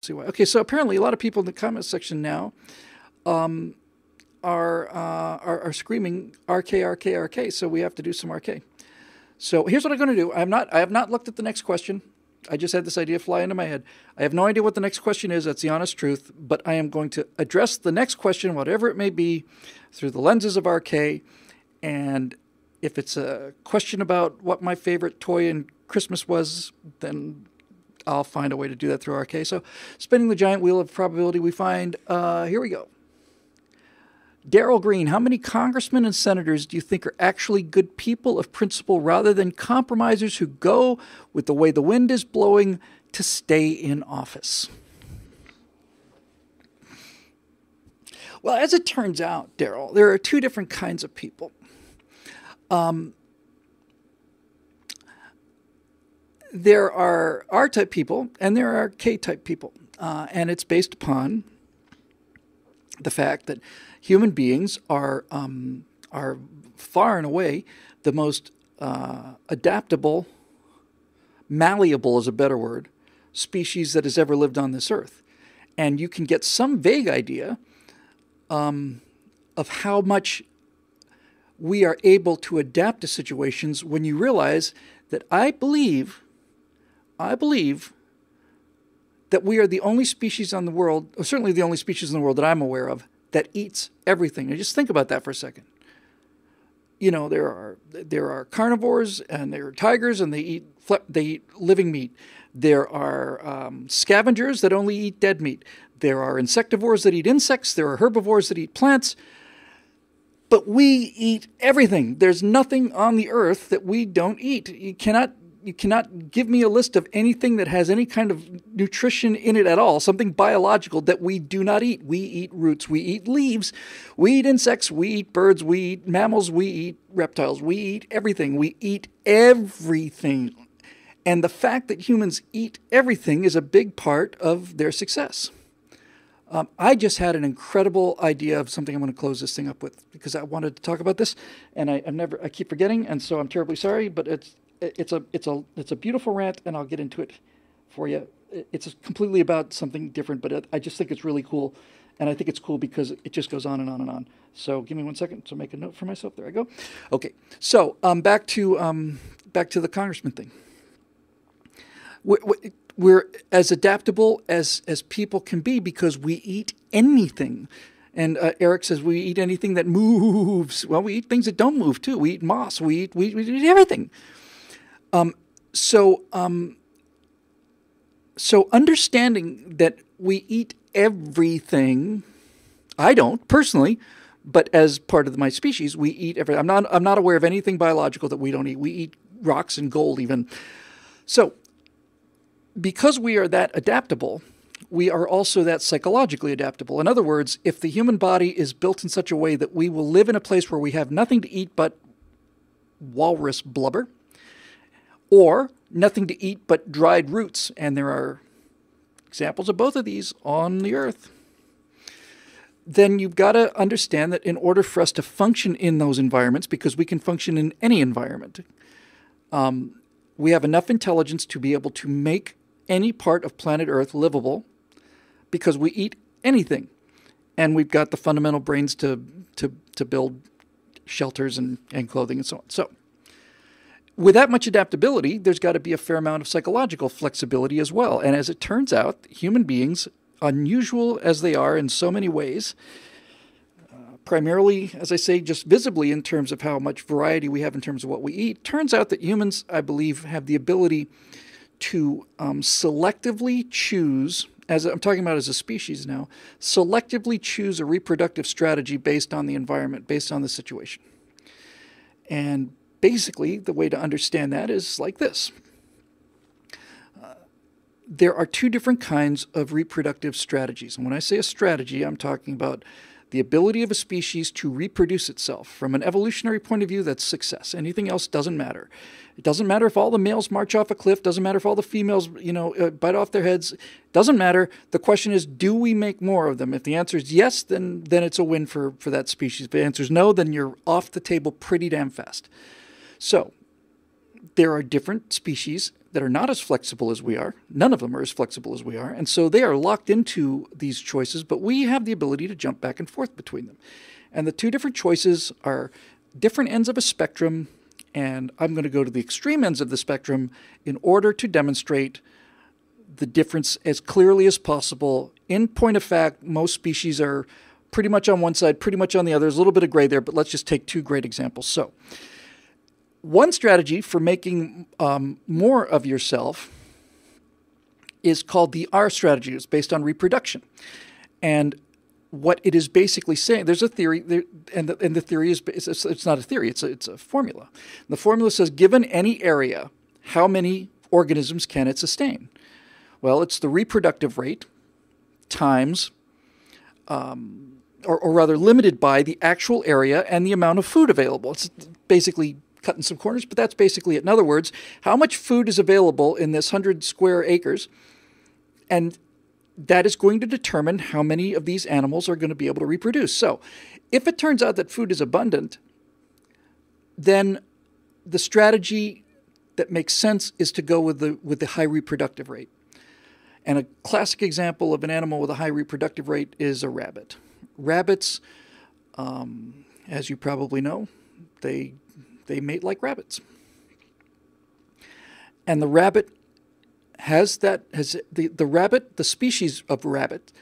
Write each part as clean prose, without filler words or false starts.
See why. Okay, so apparently a lot of people in the comment section now um, are screaming RK, RK, RK. So we have to do some RK. So here's what I'm going to do. I have not looked at the next question. I just had this idea fly into my head. I have no idea what the next question is. That's the honest truth. But I am going to address the next question, whatever it may be, through the lenses of RK. And if it's a question about what my favorite toy in Christmas was, then I'll find a way to do that through RK. So spinning the giant wheel of probability, we find, here we go. Daryl Green, how many congressmen and senators do you think are actually good people of principle rather than compromisers who go with the way the wind is blowing to stay in office? Well, as it turns out, Daryl, there are two different kinds of people. There are R-type people and there are K-type people. And it's based upon the fact that human beings are far and away the most adaptable, malleable is a better word, species that has ever lived on this earth. And you can get some vague idea of how much we are able to adapt to situations when you realize that I believe that we are the only species on the world, or certainly the only species in the world that I'm aware of, that eats everything. Now just think about that for a second. You know, there are carnivores and there are tigers and they eat living meat. There are scavengers that only eat dead meat. There are insectivores that eat insects. There are herbivores that eat plants. But we eat everything. There's nothing on the earth that we don't eat. You cannot give me a list of anything that has any kind of nutrition in it at all, something biological that we do not eat. We eat roots, we eat leaves, we eat insects, we eat birds, we eat mammals, we eat reptiles, we eat everything. We eat everything. And the fact that humans eat everything is a big part of their success. I just had an incredible idea of something I'm going to close this thing up with because I wanted to talk about this, and I keep forgetting, and so I'm terribly sorry. But it's a beautiful rant, and I'll get into it for you. It's completely about something different, but I just think it's really cool, and I think it's cool because it just goes on and on and on. So give me 1 second to make a note for myself. There I go. Okay, so back to the congressman thing. We're as adaptable as people can be because we eat anything. And Eric says we eat anything that moves. Well, we eat things that don't move too. We eat moss. We eat everything. So understanding that we eat everything, I don't personally, but as part of my species, we eat everything. I'm not aware of anything biological that we don't eat. We eat rocks and gold even. So because we are that adaptable, we are also that psychologically adaptable. In other words, if the human body is built in such a way that we will live in a place where we have nothing to eat but walrus blubber, or nothing to eat but dried roots, and there are examples of both of these on the earth, then you've got to understand that in order for us to function in those environments, because we can function in any environment, we have enough intelligence to be able to make any part of planet Earth livable because we eat anything. And we've got the fundamental brains to build shelters and clothing and so on. So with that much adaptability, there's got to be a fair amount of psychological flexibility as well. And as it turns out, human beings, unusual as they are in so many ways, primarily, as I say, just visibly in terms of how much variety we have in terms of what we eat, turns out that humans, I believe, have the ability to selectively choose, as I'm talking about as a species now, selectively choose a reproductive strategy based on the environment, based on the situation. And basically, the way to understand that is like this. There are two different kinds of reproductive strategies. And when I say a strategy, I'm talking about the ability of a species to reproduce itself. From an evolutionary point of view, that's success. Anything else doesn't matter. It doesn't matter if all the males march off a cliff. Doesn't matter if all the females, bite off their heads. Doesn't matter. The question is, do we make more of them? If the answer is yes, then it's a win for that species. If the answer is no, then you're off the table pretty damn fast. So there are different species that are not as flexible as we are. None of them are as flexible as we are. And so they are locked into these choices, but we have the ability to jump back and forth between them. And the two different choices are different ends of a spectrum, and I'm going to go to the extreme ends of the spectrum in order to demonstrate the difference as clearly as possible. In point of fact, most species are pretty much on one side, pretty much on the other. There's a little bit of gray there, but let's just take two great examples. So, one strategy for making more of yourself is called the R strategy. It's based on reproduction. And what it is basically saying, there's a theory, and the theory is, it's not a theory, it's a formula. And the formula says, given any area, how many organisms can it sustain? Well, it's the reproductive rate times, or rather limited by the actual area and the amount of food available. It's basically cutting some corners, but that's basically it. In other words, how much food is available in this 100 square acres, and that is going to determine how many of these animals are going to be able to reproduce. So if it turns out that food is abundant, then the strategy that makes sense is to go with the high reproductive rate. And a classic example of an animal with a high reproductive rate is a rabbit. Rabbits, as you probably know, they mate like rabbits. And the rabbit the species of rabbit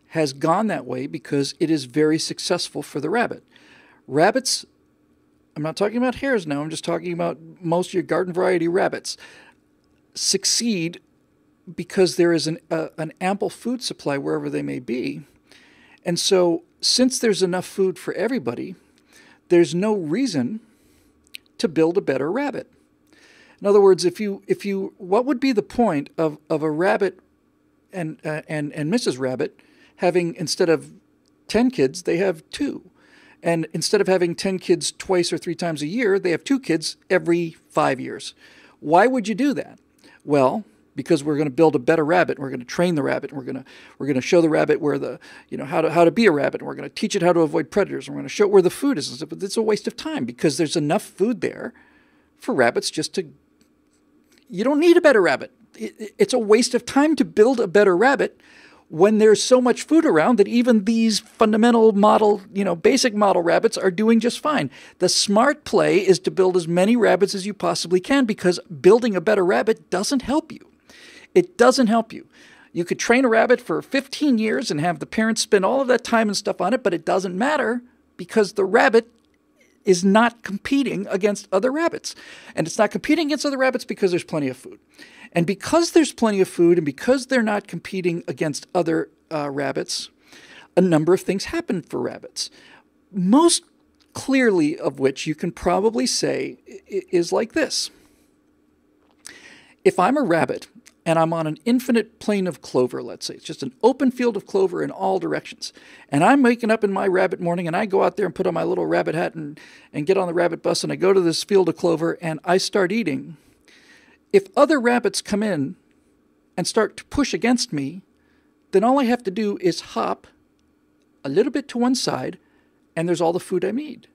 has gone that way because it is very successful for the rabbit. Rabbits, I'm not talking about hares now, I'm just talking about most of your garden variety rabbits, succeed because there is an ample food supply wherever they may be. And so since there's enough food for everybody, there's no reason to build a better rabbit. In other words, what would be the point of a rabbit and Mrs. Rabbit having, instead of 10 kids, they have 2. And instead of having 10 kids twice or 3 times a year, they have 2 kids every 5 years. Why would you do that? Well, because we're going to build a better rabbit, and we're going to train the rabbit, and we're going to show the rabbit where how to be a rabbit, and we're going to teach it how to avoid predators, and we're going to show it where the food is. But it's a waste of time because there's enough food there for rabbits just to. You don't need a better rabbit. It's a waste of time to build a better rabbit when there's so much food around that even these fundamental model, basic model rabbits are doing just fine. The smart play is to build as many rabbits as you possibly can, because building a better rabbit doesn't help you. It doesn't help you. You could train a rabbit for 15 years and have the parents spend all of that time and stuff on it, but it doesn't matter because the rabbit is not competing against other rabbits. And it's not competing against other rabbits because there's plenty of food. And because there's plenty of food and because they're not competing against other rabbits, a number of things happen for rabbits. Most clearly of which you can probably say is like this. If I'm a rabbit and I'm on an infinite plain of clover, let's say, it's just an open field of clover in all directions, and I'm waking up in my rabbit morning and I go out there and put on my little rabbit hat and get on the rabbit bus and I go to this field of clover and I start eating, if other rabbits come in and start to push against me, then all I have to do is hop a little bit to one side and there's all the food I need.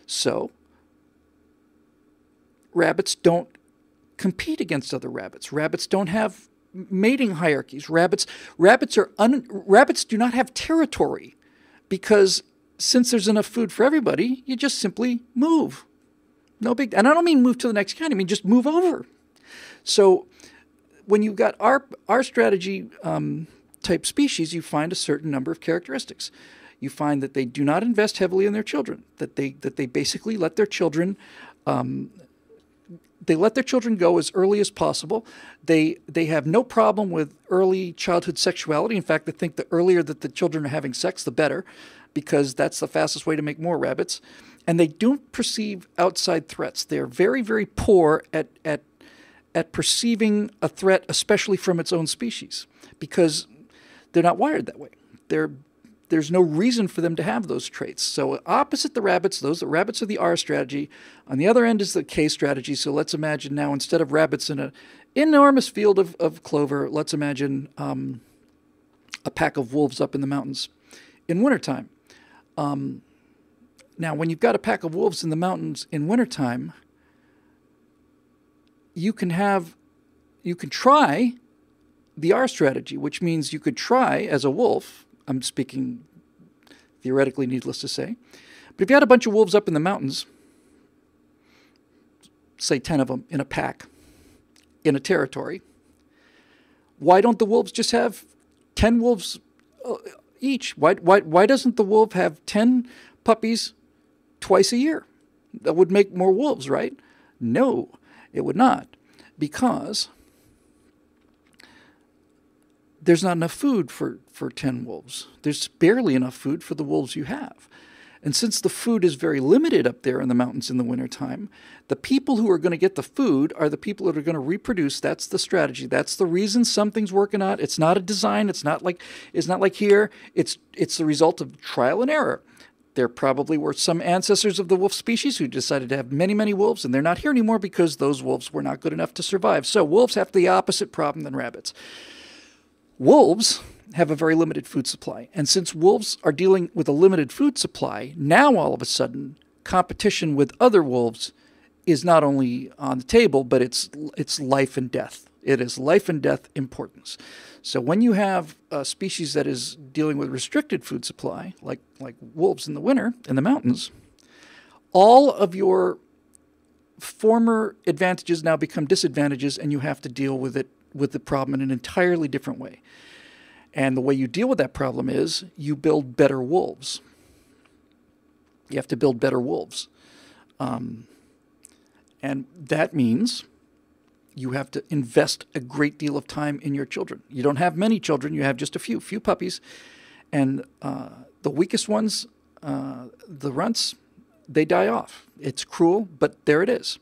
So rabbits don't compete against other rabbits. Rabbits don't have mating hierarchies. Rabbits do not have territory, because since there's enough food for everybody, you just simply move. No big, and I don't mean move to the next county, I mean just move over. So when you've got our strategy type species, you find a certain number of characteristics. You find that they do not invest heavily in their children, that they basically let their children go as early as possible. They have no problem with early childhood sexuality. In fact, they think the earlier that the children are having sex, the better, because that's the fastest way to make more rabbits. And they don't perceive outside threats. They're very, very poor at perceiving a threat, especially from its own species, because they're not wired that way. There's no reason for them to have those traits. So opposite the rabbits, the rabbits are the R strategy. On the other end is the K strategy. So let's imagine now, instead of rabbits in an enormous field of clover, let's imagine a pack of wolves up in the mountains in wintertime. Now, when you've got a pack of wolves in the mountains in wintertime, you can have you can try the R strategy, which means you could try as a wolf. I'm speaking theoretically, needless to say. But if you had a bunch of wolves up in the mountains, say 10 of them in a pack, in a territory, why don't the wolves just have 10 wolves each? Why doesn't the wolf have 10 puppies twice a year? That would make more wolves, right? No, it would not, because there's not enough food for 10 wolves. There's barely enough food for the wolves you have. And since the food is very limited up there in the mountains in the wintertime, the people who are going to get the food are the people that are going to reproduce. That's the strategy. That's the reason something's working out. It's not a design. It's not like here. It's the result of trial and error. There probably were some ancestors of the wolf species who decided to have many, many wolves, and they're not here anymore because those wolves were not good enough to survive. So wolves have the opposite problem than rabbits. Wolves have a very limited food supply. And since wolves are dealing with a limited food supply, now all of a sudden, competition with other wolves is not only on the table, but it's life and death. It is life and death importance. So when you have a species that is dealing with restricted food supply, like wolves in the winter in the mountains, all of your former advantages now become disadvantages, and you have to deal with the problem in an entirely different way. And the way you deal with that problem is you build better wolves. You have to build better wolves. And that means you have to invest a great deal of time in your children. You don't have many children. You have just a few puppies. And the weakest ones, the runts, they die off. It's cruel, but there it is.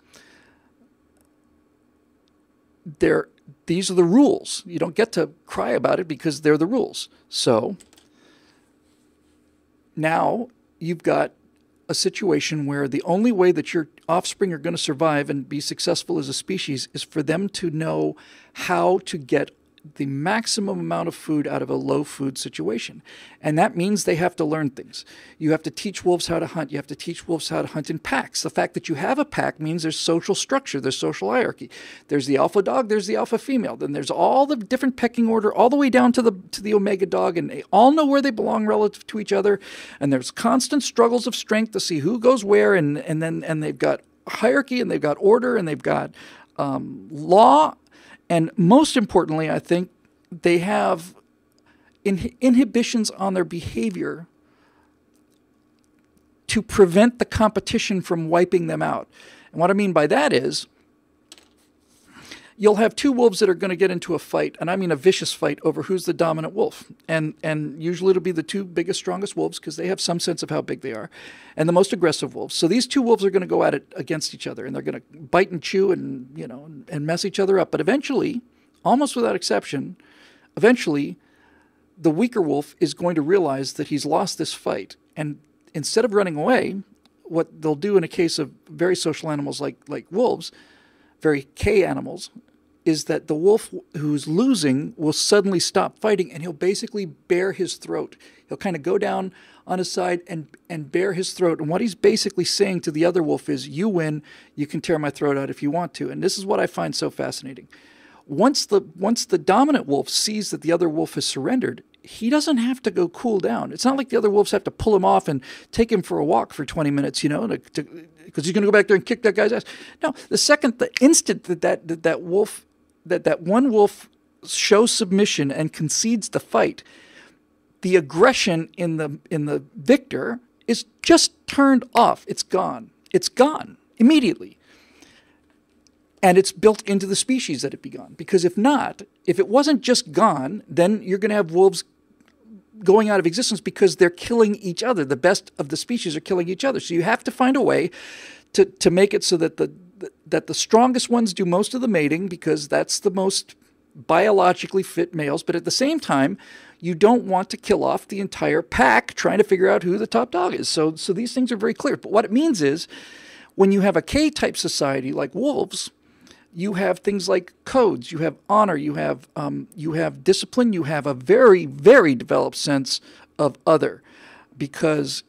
These are the rules. You don't get to cry about it because they're the rules. So now you've got a situation where the only way that your offspring are going to survive and be successful as a species is for them to know how to get the maximum amount of food out of a low food situation. And that means they have to learn things. You have to teach wolves how to hunt. You have to teach wolves how to hunt in packs. The fact that you have a pack means there's social structure, there's social hierarchy. There's the alpha dog, there's the alpha female. Then there's all the different pecking order, all the way down to the omega dog, and they all know where they belong relative to each other. And there's constant struggles of strength to see who goes where, and they've got hierarchy, and they've got order, and they've got law. And most importantly, I think they have inhibitions on their behavior to prevent the competition from wiping them out. And what I mean by that is you'll have two wolves that are going to get into a fight, and I mean a vicious fight over who's the dominant wolf. And usually it'll be the two biggest, strongest wolves because they have some sense of how big they are, and the most aggressive wolves. So these two wolves are going to go at it against each other, and they're going to bite and chew and mess each other up. But eventually, almost without exception, the weaker wolf is going to realize that he's lost this fight, and instead of running away, what they'll do in a case of very social animals like wolves, very K animals, is that the wolf who's losing will suddenly stop fighting, and he'll basically bare his throat. He'll kind of go down on his side and bare his throat. And what he's basically saying to the other wolf is, you win, you can tear my throat out if you want to. And this is what I find so fascinating. Once the dominant wolf sees that the other wolf has surrendered, he doesn't have to go cool down. It's not like the other wolves have to pull him off and take him for a walk for 20 minutes, because he's going to go back there and kick that guy's ass. No, the instant that one wolf shows submission and concedes the fight, the aggression in the victor is just turned off. It's gone. It's gone immediately. And it's built into the species that it be gone. Because if it wasn't just gone, then you're going to have wolves going out of existence because they're killing each other. The best of the species are killing each other. So you have to find a way to make it so that the strongest ones do most of the mating, because that's the most biologically fit males. But at the same time, you don't want to kill off the entire pack trying to figure out who the top dog is. So these things are very clear. But what it means is, when you have a K-type society like wolves, you have things like codes, you have honor, you have discipline, you have a very, very developed sense of other. Because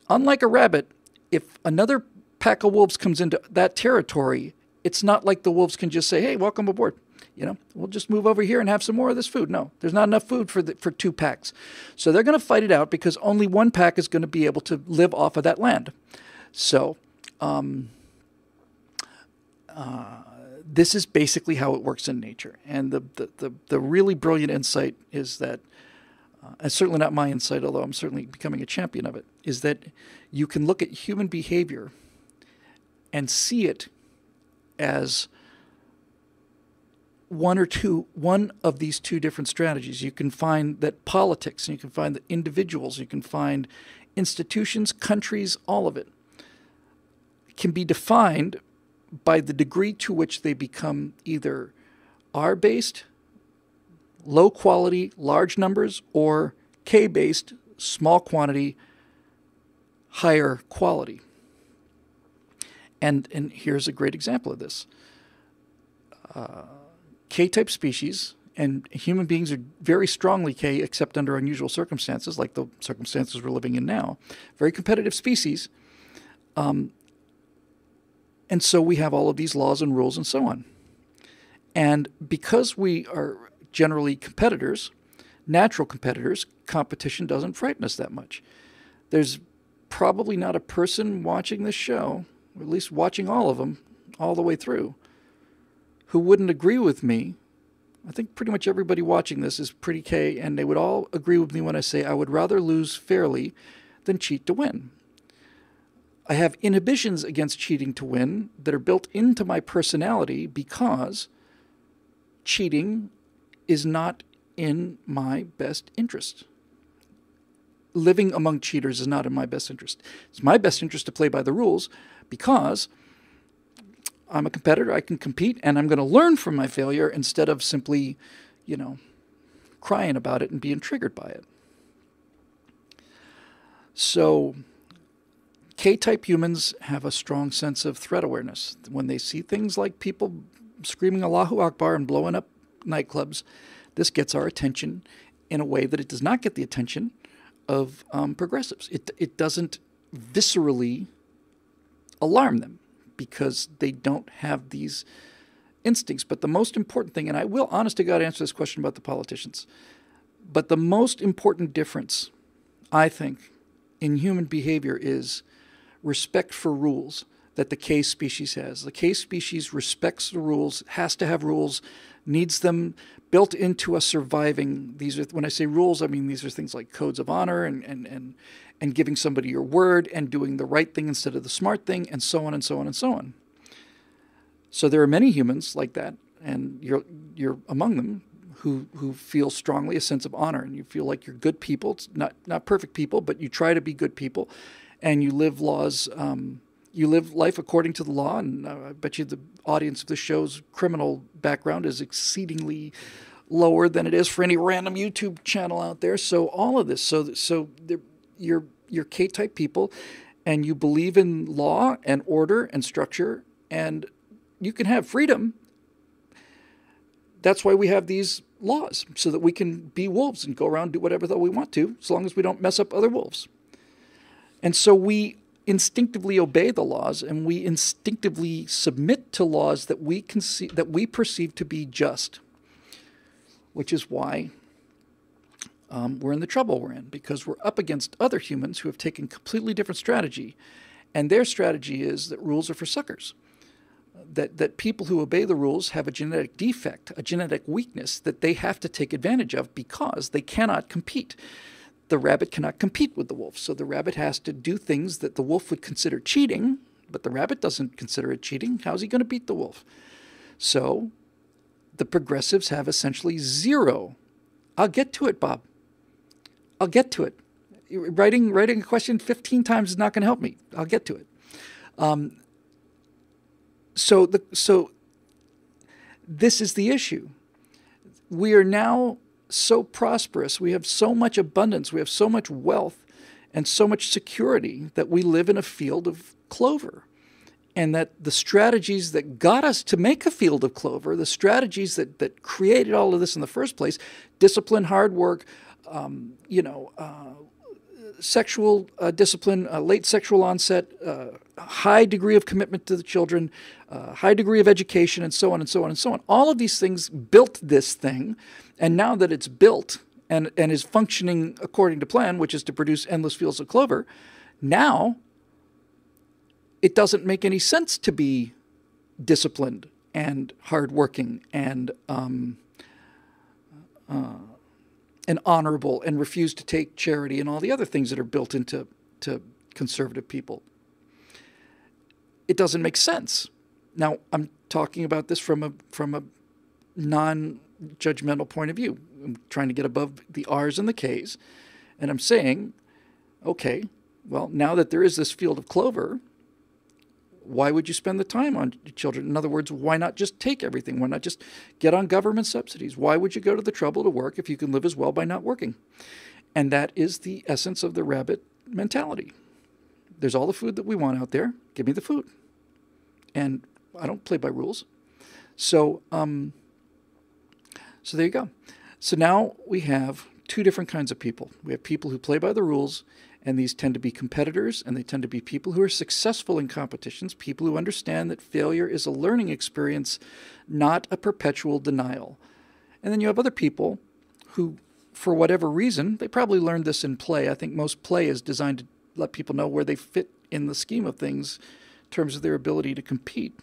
unlike a rabbit, if another pack of wolves comes into that territory, it's not like the wolves can just say, hey, welcome aboard. We'll just move over here and have some more of this food. No, there's not enough food for 2 packs. So they're going to fight it out because only 1 pack is going to be able to live off of that land. So this is basically how it works in nature. And the really brilliant insight is that, and certainly not my insight, although I'm certainly becoming a champion of it, is that you can look at human behavior and see it as one of these 2 different strategies. You can find that politics, and you can find that individuals, you can find institutions, countries, all of it can be defined by the degree to which they become either R-based, low quality, large numbers, or K-based, small quantity, higher quality. And here's a great example of this. K-type species, and human beings are very strongly K, except under unusual circumstances, like the circumstances we're living in now. Very competitive species. And so we have all of these laws and rules and so on. And because we are generally competitors, natural competitors, competition doesn't frighten us that much. There's probably not a person watching this show, or at least watching all of them, all the way through, who wouldn't agree with me. I think pretty much everybody watching this is pretty K, and they would all agree with me when I say I would rather lose fairly than cheat to win. I have inhibitions against cheating to win that are built into my personality because cheating is not in my best interest. Living among cheaters is not in my best interest. It's my best interest to play by the rules because I'm a competitor, I can compete, and I'm going to learn from my failure instead of simply, crying about it and being triggered by it. So K-type humans have a strong sense of threat awareness. When they see things like people screaming Allahu Akbar and blowing up nightclubs, this gets our attention in a way that it does not get the attention of progressives. It doesn't viscerally alarm them, because they don't have these instincts. But the most important thing, and I will honest to God answer this question about the politicians, but the most important difference, I think, in human behavior is respect for rules that the K species has. The K species respects the rules, has to have rules, needs them built into us surviving. These are, when I say rules, I mean these are things like codes of honor and giving somebody your word and doing the right thing instead of the smart thing, and so on and so on and so on. So there are many humans like that, and you're among them, who feel strongly a sense of honor, and you feel like you're good people. It's not perfect people, but you try to be good people, and you live you live life according to the law. And I bet you the audience of the show's criminal background is exceedingly lower than it is for any random YouTube channel out there. So all of this, so you're K-type people, and you believe in law and order and structure, and you can have freedom. That's why we have these laws, so that we can be wolves and go around and do whatever the hell we want to, as long as we don't mess up other wolves. And so we instinctively obey the laws, and we instinctively submit to laws that we perceive to be just, which is why we're in the trouble we're in, because we're up against other humans who have taken completely different strategy, and their strategy is that rules are for suckers. That people who obey the rules have a genetic defect, a genetic weakness that they have to take advantage of because they cannot compete. The rabbit cannot compete with the wolf, so the rabbit has to do things that the wolf would consider cheating, but the rabbit doesn't consider it cheating. How's he going to beat the wolf? So the progressives have essentially zero. I'll get to it, Bob. I'll get to it. Writing a question 15 times is not going to help me. I'll get to it. So this is the issue. We are now so prosperous. We have so much abundance. We have so much wealth and so much security that we live in a field of clover. And that the strategies that got us to make a field of clover, the strategies that created all of this in the first place, discipline, hard work, sexual discipline, late sexual onset, high degree of commitment to the children, high degree of education, and so on and so on and so on. All of these things built this thing, and now that it's built and is functioning according to plan, which is to produce endless fields of clover, now it doesn't make any sense to be disciplined and hardworking and honorable and refuse to take charity and all the other things that are built into conservative people. It doesn't make sense. Now, I'm talking about this from a non-judgmental point of view. I'm trying to get above the R's and the K's, and I'm saying, okay, well, now that there is this field of clover, why would you spend the time on children? In other words, why not just take everything? Why not just get on government subsidies? Why would you go to the trouble to work if you can live as well by not working? And that is the essence of the rabbit mentality. There's all the food that we want out there. Give me the food. And I don't play by rules. So there you go. So now we have two different kinds of people. We have people who play by the rules, and these tend to be competitors, and they tend to be people who are successful in competitions, people who understand that failure is a learning experience, not a perpetual denial. And then you have other people who, for whatever reason, they probably learned this in play. I think most play is designed to let people know where they fit in the scheme of things in terms of their ability to compete.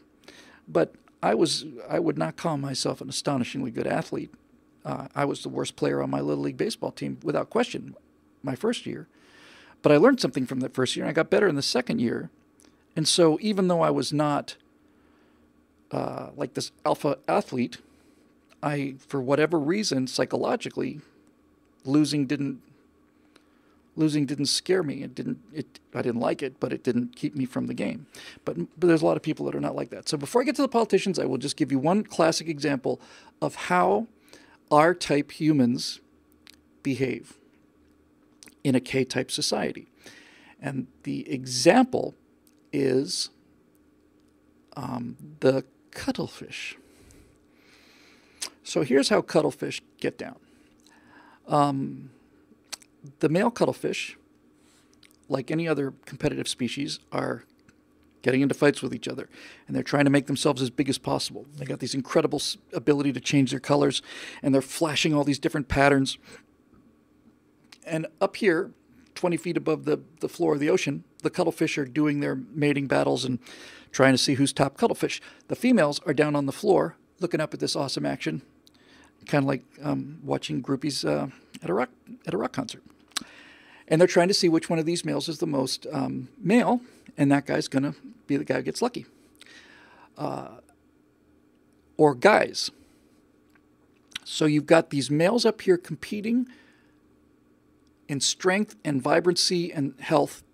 But I would not call myself an astonishingly good athlete. I was the worst player on my Little League baseball team, without question, my first year. But I learned something from that first year, and I got better in the second year. And so even though I was not like this alpha athlete, for whatever reason, psychologically, losing didn't scare me. I didn't like it, but it didn't keep me from the game. But there's a lot of people that are not like that. So before I get to the politicians, I will just give you one classic example of how R-type humans behave in a K-type society. And the example is the cuttlefish. So here's how cuttlefish get down. The male cuttlefish, like any other competitive species, are getting into fights with each other, and they're trying to make themselves as big as possible. They got these incredible ability to change their colors, and they're flashing all these different patterns. And up here, 20 feet above the floor of the ocean, the cuttlefish are doing their mating battles and trying to see who's top cuttlefish. The females are down on the floor looking up at this awesome action, kind of like watching groupies at a rock concert. And they're trying to see which one of these males is the most male, and that guy's going to be the guy who gets lucky. Or guys. So you've got these males up here competing in strength and vibrancy and health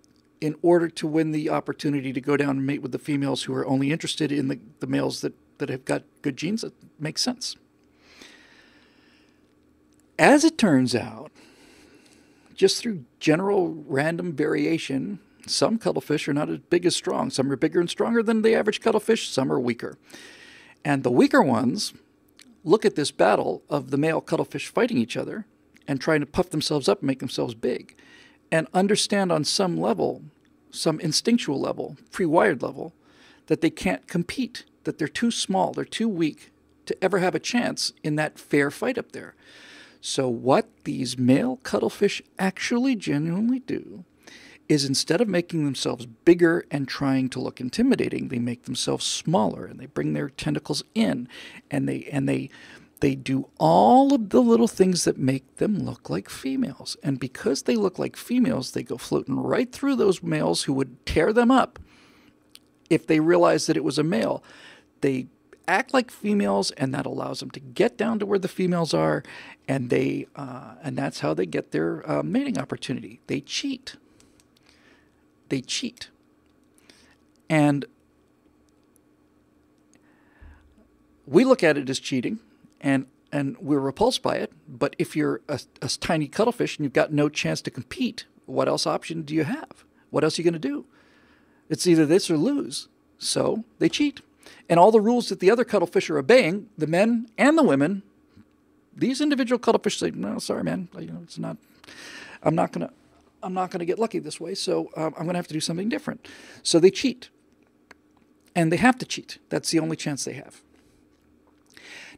in order to win the opportunity to go down and mate with the females who are only interested in the males that have got good genes. That makes sense. As it turns out, just through general random variation, some cuttlefish are not as big as strong. Some are bigger and stronger than the average cuttlefish. Some are weaker. And the weaker ones look at this battle of the male cuttlefish fighting each other and trying to puff themselves up and make themselves big, and understand on some level, some instinctual level, pre-wired level, that they can't compete, that they're too small, they're too weak to ever have a chance in that fair fight up there. So what these male cuttlefish actually genuinely do is, instead of making themselves bigger and trying to look intimidating, they make themselves smaller, and they bring their tentacles in, and they do all of the little things that make them look like females. And because they look like females, they go floating right through those males who would tear them up if they realized that it was a male. They act like females, and that allows them to get down to where the females are, and that's how they get their mating opportunity. They cheat. And we look at it as cheating, and we're repulsed by it. But if you're a tiny cuttlefish and you've got no chance to compete, what else option do you have? What else are you going to do? It's either this or lose. So they cheat. And all the rules that the other cuttlefish are obeying, the men and the women, these individual cuttlefish say, no, sorry, man, it's not, I'm not going to I'm not going to get lucky this way, so I'm going to have to do something different. So they cheat. And they have to cheat. That's the only chance they have.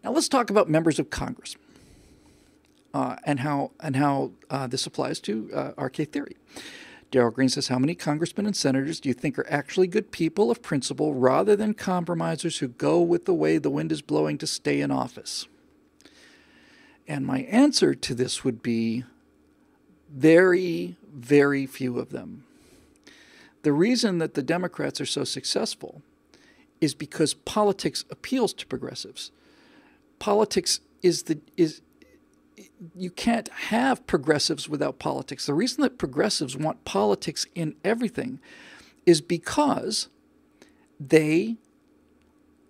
Now let's talk about members of Congress and how this applies to RK theory. Darrell Green says, how many congressmen and senators do you think are actually good people of principle rather than compromisers who go with the way the wind is blowing to stay in office? And my answer to this would be very, very few of them. The reason that the Democrats are so successful is because politics appeals to progressives. Politics is you can't have progressives without politics. The reason that progressives want politics in everything is because they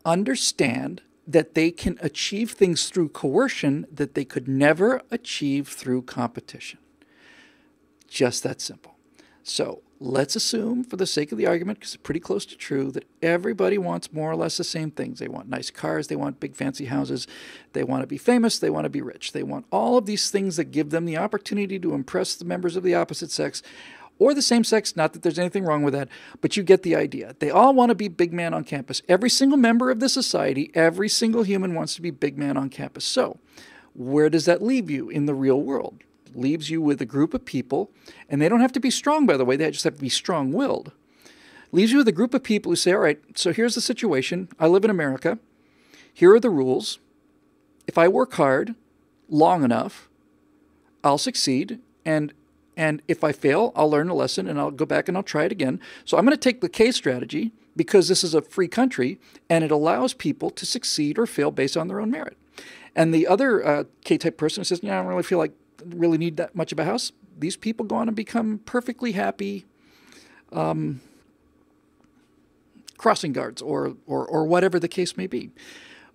understand that they can achieve things through coercion that they could never achieve through competition. Just that simple. So let's assume, for the sake of the argument, because it's pretty close to true, that everybody wants more or less the same things. They want nice cars, they want big fancy houses, they want to be famous, they want to be rich. They want all of these things that give them the opportunity to impress the members of the opposite sex or the same sex, not that there's anything wrong with that, but you get the idea. They all want to be big man on campus. Every single member of the society, every single human wants to be big man on campus. So where does that leave you in the real world? Leaves you with a group of people, and they don't have to be strong, by the way, they just have to be strong-willed. Leaves you with a group of people who say, all right, so here's the situation. I live in America. Here are the rules. If I work hard long enough, I'll succeed, and if I fail, I'll learn a lesson, and I'll go back and I'll try it again. So I'm going to take the K strategy because this is a free country, and it allows people to succeed or fail based on their own merit. And the other K-type person says, yeah, I don't really feel like really need that much of a house. These people go on and become perfectly happy crossing guards or whatever the case may be.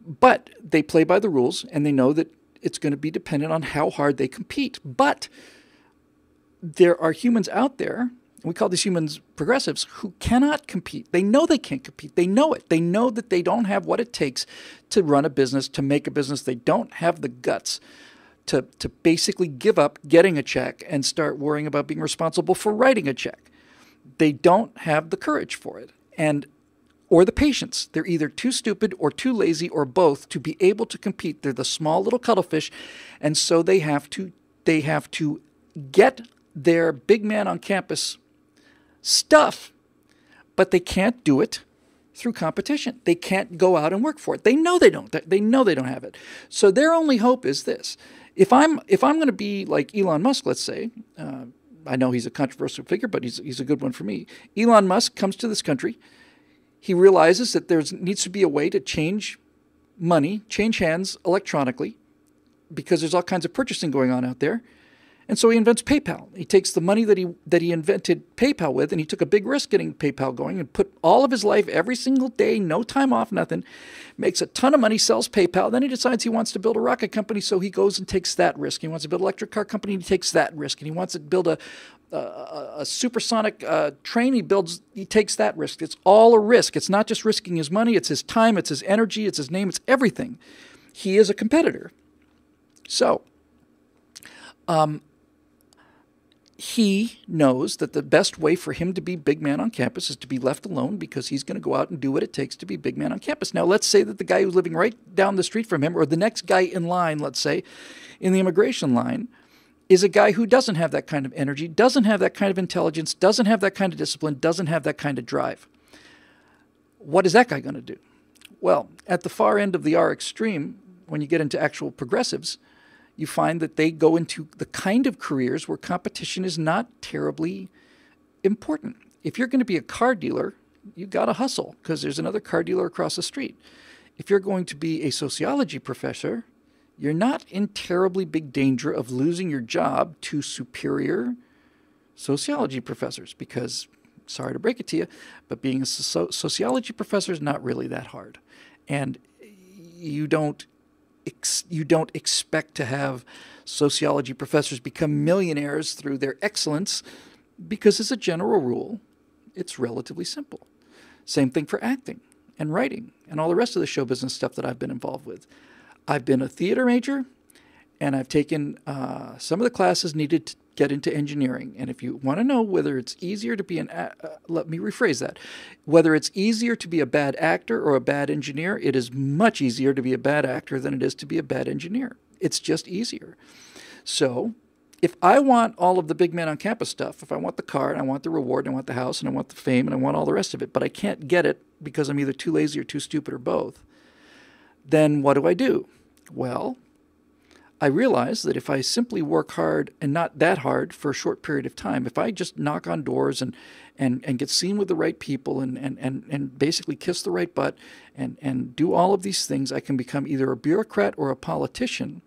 But they play by the rules, and they know that it's going to be dependent on how hard they compete. But there are humans out there, and we call these humans progressives, who cannot compete. They know they can't compete. They know it. They know that they don't have what it takes to run a business, to make a business. They don't have the guts to basically give up getting a check and start worrying about being responsible for writing a check. They don't have the courage for it or the patience. They're either too stupid or too lazy or both to be able to compete. They're the small little cuttlefish, and so they have to get their big man on campus stuff, but they can't do it through competition. They can't go out and work for it. They know they don't. They know they don't have it. So their only hope is this. If I'm going to be like Elon Musk, let's say, I know he's a controversial figure, but he's a good one for me. Elon Musk comes to this country. He realizes that there needs to be a way to change money, change hands electronically, because there's all kinds of purchasing going on out there. And so he invents PayPal. He takes the money that he invented PayPal with, and he took a big risk getting PayPal going and put all of his life, every single day, no time off, nothing, makes a ton of money, sells PayPal. Then he decides he wants to build a rocket company, so he goes and takes that risk. He wants to build an electric car company, he takes that risk. And he wants to build a supersonic train, he takes that risk. It's all a risk. It's not just risking his money, it's his time, it's his energy, it's his name, it's everything. He is a competitor. So, he knows that the best way for him to be big man on campus is to be left alone because he's going to go out and do what it takes to be big man on campus. Now, let's say that the guy who's living right down the street from him, or the next guy in line, let's say, in the immigration line, is a guy who doesn't have that kind of energy, doesn't have that kind of intelligence, doesn't have that kind of discipline, doesn't have that kind of drive. What is that guy going to do? Well, at the far end of the R extreme, when you get into actual progressives, you find that they go into the kind of careers where competition is not terribly important. If you're going to be a car dealer, you got to hustle because there's another car dealer across the street. If you're going to be a sociology professor, you're not in terribly big danger of losing your job to superior sociology professors because, sorry to break it to you, but being a sociology professor is not really that hard. And you don't expect to have sociology professors become millionaires through their excellence because, as a general rule, it's relatively simple. Same thing for acting and writing and all the rest of the show business stuff that I've been involved with. I've been a theater major, and I've taken some of the classes needed to get into engineering. And if you want to know whether it's easier to be let me rephrase that. Whether it's easier to be a bad actor or a bad engineer, it is much easier to be a bad actor than it is to be a bad engineer. It's just easier. So if I want all of the big man on campus stuff, if I want the car and I want the reward and I want the house and I want the fame and I want all the rest of it, but I can't get it because I'm either too lazy or too stupid or both, then what do? Well, I realize that if I simply work hard and not that hard for a short period of time, if I just knock on doors and get seen with the right people and basically kiss the right butt and do all of these things, I can become either a bureaucrat or a politician.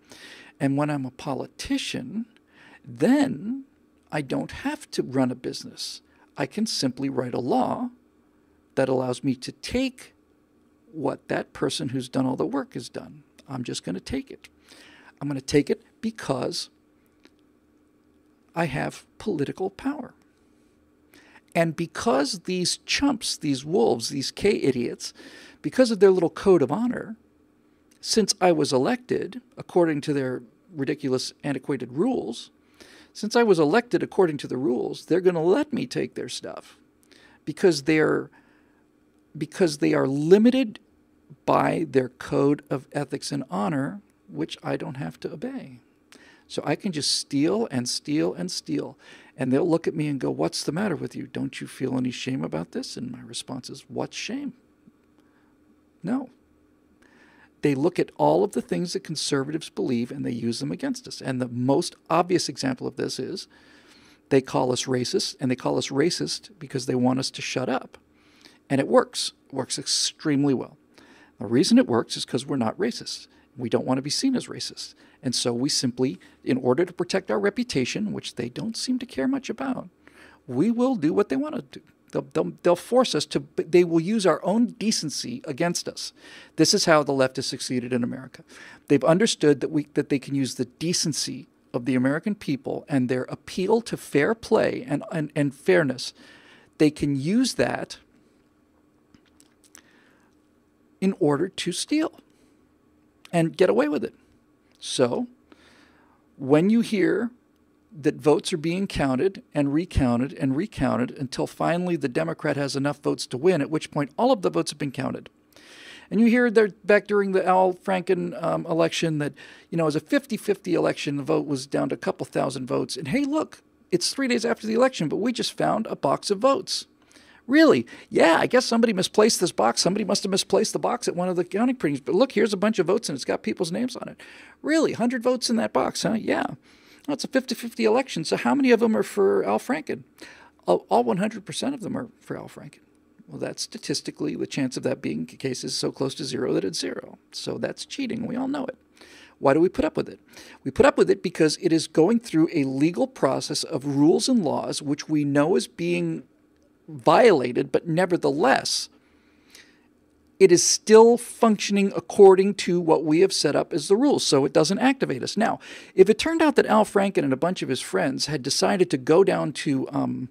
And when I'm a politician, then I don't have to run a business. I can simply write a law that allows me to take what that person who's done all the work has done. I'm just going to take it. I'm going to take it because I have political power. And because these chumps, these wolves, these K-idiots, because of their little code of honor, since I was elected, according to their ridiculous, antiquated rules, since I was elected according to the rules, they're going to let me take their stuff because they are limited by their code of ethics and honor, which I don't have to obey. So I can just steal and steal and steal. And they'll look at me and go, "What's the matter with you? Don't you feel any shame about this?" And my response is, "What shame?" No. They look at all of the things that conservatives believe and they use them against us. And the most obvious example of this is they call us racist, and they call us racist because they want us to shut up. And it works. It works extremely well. The reason it works is because we're not racist. We don't want to be seen as racist. And so we simply, in order to protect our reputation, which they don't seem to care much about, we will do what they want to do. They'll force us to, they will use our own decency against us. This is how the left has succeeded in America. They've understood that they can use the decency of the American people and their appeal to fair play and fairness. They can use that in order to steal and get away with it. So when you hear that votes are being counted and recounted and recounted until finally the Democrat has enough votes to win, at which point all of the votes have been counted. And you hear that back during the Al Franken election that, it was a 50-50 election. The vote was down to a couple thousand votes. And hey, look, it's 3 days after the election, but we just found a box of votes. Really? Yeah, I guess somebody misplaced this box. Somebody must have misplaced the box at one of the counting printings. But look, here's a bunch of votes, and it's got people's names on it. Really? 100 votes in that box, huh? Yeah. Well, it's a 50-50 election, so how many of them are for Al Franken? All 100% of them are for Al Franken. Well, that's statistically, the chance of that being the case is so close to zero that it's zero. So that's cheating. We all know it. Why do we put up with it? We put up with it because it is going through a legal process of rules and laws, which we know is being violated, but nevertheless, it is still functioning according to what we have set up as the rules, so it doesn't activate us. Now, if it turned out that Al Franken and a bunch of his friends had decided to go down to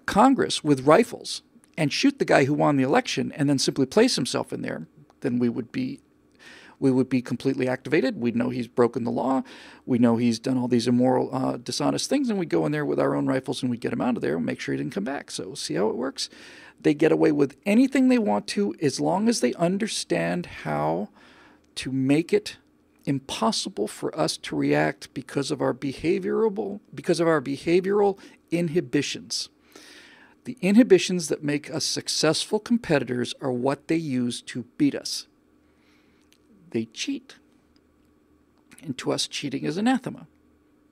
Congress with rifles and shoot the guy who won the election and then simply place himself in there, then we would be completely activated. We'd know he's broken the law. We know he's done all these immoral, dishonest things, and we'd go in there with our own rifles and we'd get him out of there and make sure he didn't come back. So see how it works? They get away with anything they want to as long as they understand how to make it impossible for us to react because of our behavioral inhibitions. The inhibitions that make us successful competitors are what they use to beat us. They cheat. And to us, cheating is anathema.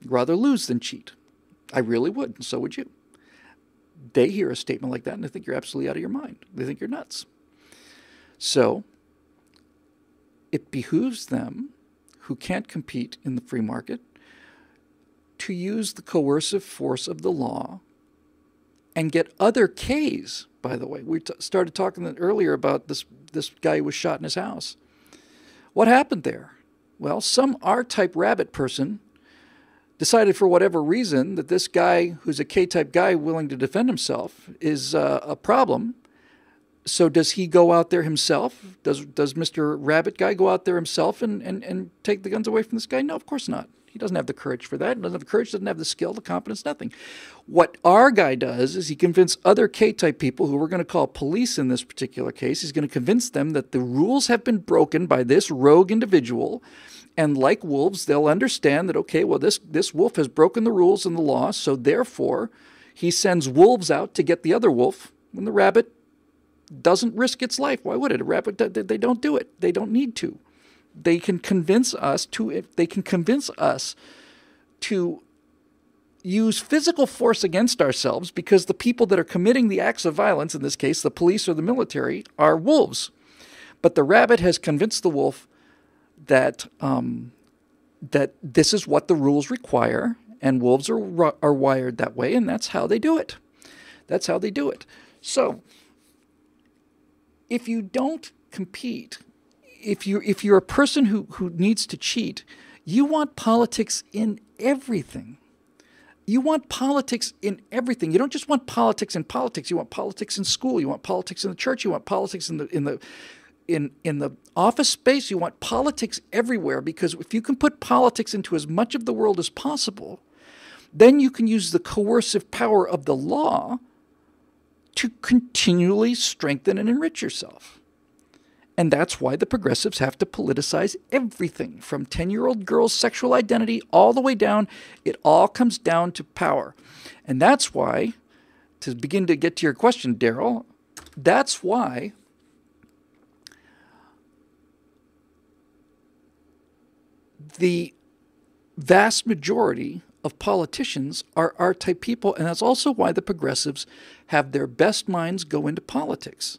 I'd rather lose than cheat. I really would, and so would you. They hear a statement like that and they think you're absolutely out of your mind. They think you're nuts. So it behooves them, who can't compete in the free market, to use the coercive force of the law and get other Ks, by the way. We started talking earlier about this guy who was shot in his house. What happened there? Well, some R-type rabbit person decided for whatever reason that this guy who's a K-type guy willing to defend himself is a problem. So does he go out there himself? Does Mr. Rabbit guy go out there himself and take the guns away from this guy? No, of course not. He doesn't have the courage for that. He doesn't have the courage, doesn't have the skill, the competence, nothing. What our guy does is he convinces other K-type people, who we're going to call police in this particular case, he's going to convince them that the rules have been broken by this rogue individual. And like wolves, they'll understand that, okay, well, this wolf has broken the rules and the law, so therefore he sends wolves out to get the other wolf when the rabbit doesn't risk its life. Why would it? A rabbit, they don't do it. They don't need to. They can convince us to use physical force against ourselves, because the people that are committing the acts of violence, in this case the police or the military, are wolves. But the rabbit has convinced the wolf that this is what the rules require, and wolves are wired that way, and that's how they do it. That's how they do it. So if you don't compete, if you're a person who needs to cheat, you want politics in everything. You want politics in everything. You don't just want politics in politics. You want politics in school. You want politics in the church. You want politics in the office space. You want politics everywhere, because if you can put politics into as much of the world as possible, then you can use the coercive power of the law to continually strengthen and enrich yourself. And that's why the progressives have to politicize everything, from 10-year-old girls' sexual identity all the way down. It all comes down to power. And that's why, to begin to get to your question, Daryl, that's why the vast majority of politicians are our-type people, and that's also why the progressives have their best minds go into politics.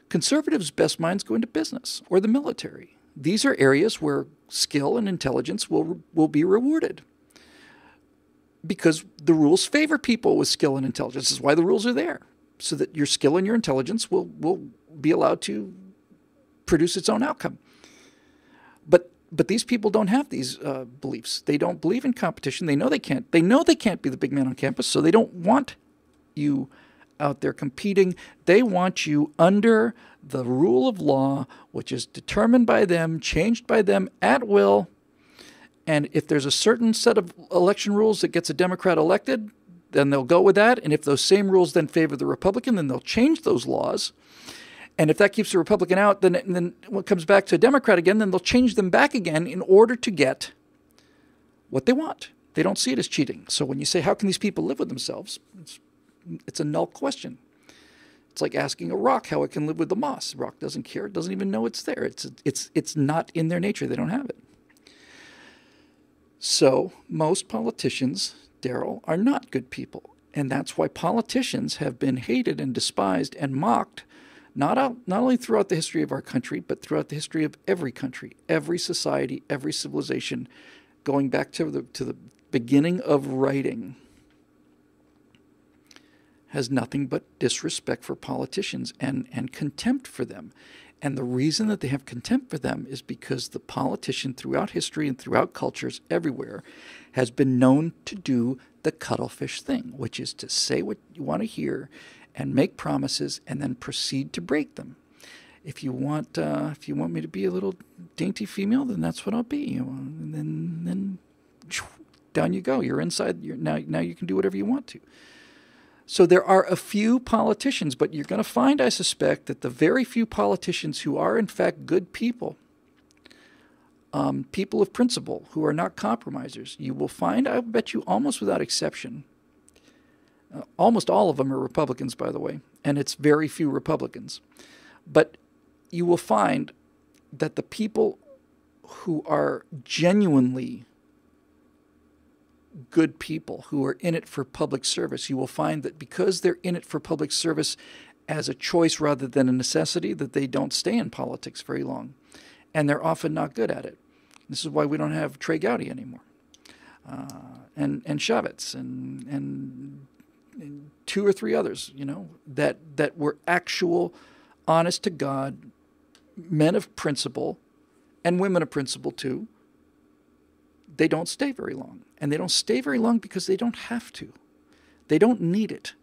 Conservatives' best minds go into business or the military. These are areas where skill and intelligence will be rewarded, because the rules favor people with skill and intelligence. This is why the rules are there, so that your skill and your intelligence will be allowed to produce its own outcome. But these people don't have these beliefs. They don't believe in competition. They know they can't. They know they can't be the big man on campus, so they don't want you out there competing. They want you under the rule of law, which is determined by them, changed by them at will. And if there's a certain set of election rules that gets a Democrat elected, then they'll go with that. And if those same rules then favor the Republican, then they'll change those laws. And if that keeps the Republican out, then when it comes back to a Democrat again, then they'll change them back again in order to get what they want. They don't see it as cheating. So when you say, how can these people live with themselves? It's a null question. It's like asking a rock how it can live with the moss. The rock doesn't care. It doesn't even know it's there. It's not in their nature. They don't have it. So most politicians, Daryl, are not good people. And that's why politicians have been hated and despised and mocked, not only throughout the history of our country, but throughout the history of every country, every society, every civilization, going back to the beginning of writing, has nothing but disrespect for politicians and contempt for them. And the reason that they have contempt for them is because the politician throughout history and throughout cultures everywhere has been known to do the cuttlefish thing, which is to say what you want to hear and make promises and then proceed to break them. If you want me to be a little dainty female, then that's what I'll be. And then down you go. You're inside. Now you can do whatever you want to. So there are a few politicians, but you're going to find, I suspect, that the very few politicians who are in fact good people, people of principle, who are not compromisers, you will find, I bet you almost without exception, almost all of them are Republicans, by the way, and it's very few Republicans. But you will find that the people who are genuinely good people, who are in it for public service, you will find that because they're in it for public service as a choice rather than a necessity, that they don't stay in politics very long. And they're often not good at it. This is why we don't have Trey Gowdy anymore. And Chavez and two or three others, that were actual, honest to God, men of principle, and women of principle too. They don't stay very long. And they don't stay very long because they don't have to. They don't need it.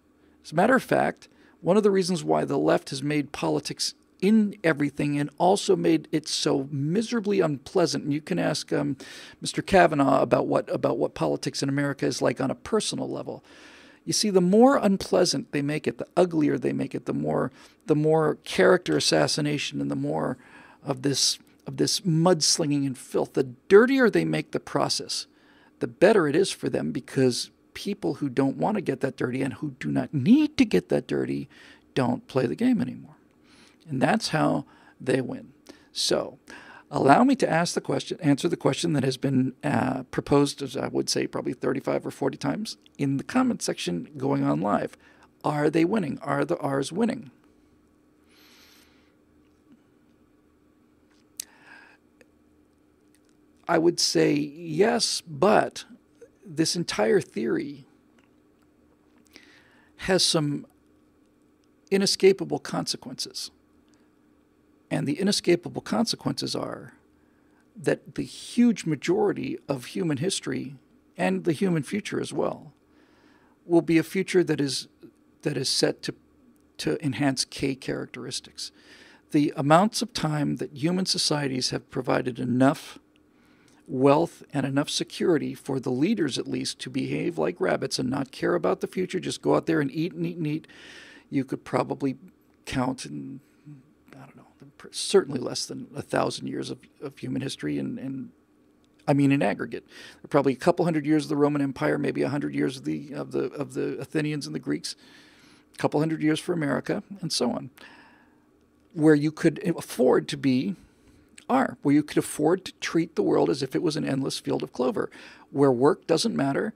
As a matter of fact, one of the reasons why the left has made politics in everything and also made it so miserably unpleasant. And you can ask Mr. Kavanaugh about what politics in America is like on a personal level. You see, the more unpleasant they make it, the uglier they make it, the more character assassination and the more of this mudslinging and filth, the dirtier they make the process, the better it is for them, because people who don't want to get that dirty and who do not need to get that dirty don't play the game anymore. And that's how they win. So allow me to answer the question that has been proposed, as I would say, probably 35 or 40 times in the comment section going on live. Are they winning? Are the R's winning? I would say yes, but this entire theory has some inescapable consequences. And the inescapable consequences are that the huge majority of human history, and the human future as well, will be a future that is set to enhance K characteristics. The amounts of time that human societies have provided enough wealth and enough security for the leaders, at least, to behave like rabbits and not care about the future, just go out there and eat and eat and eat, you could probably count in, I don't know, certainly less than 1,000 years of human history, and I mean in aggregate. There are probably a couple hundred years of the Roman Empire, maybe 100 years of the Athenians and the Greeks, a couple hundred years for America, and so on, where you could afford to be where you could afford to treat the world as if it was an endless field of clover, where work doesn't matter,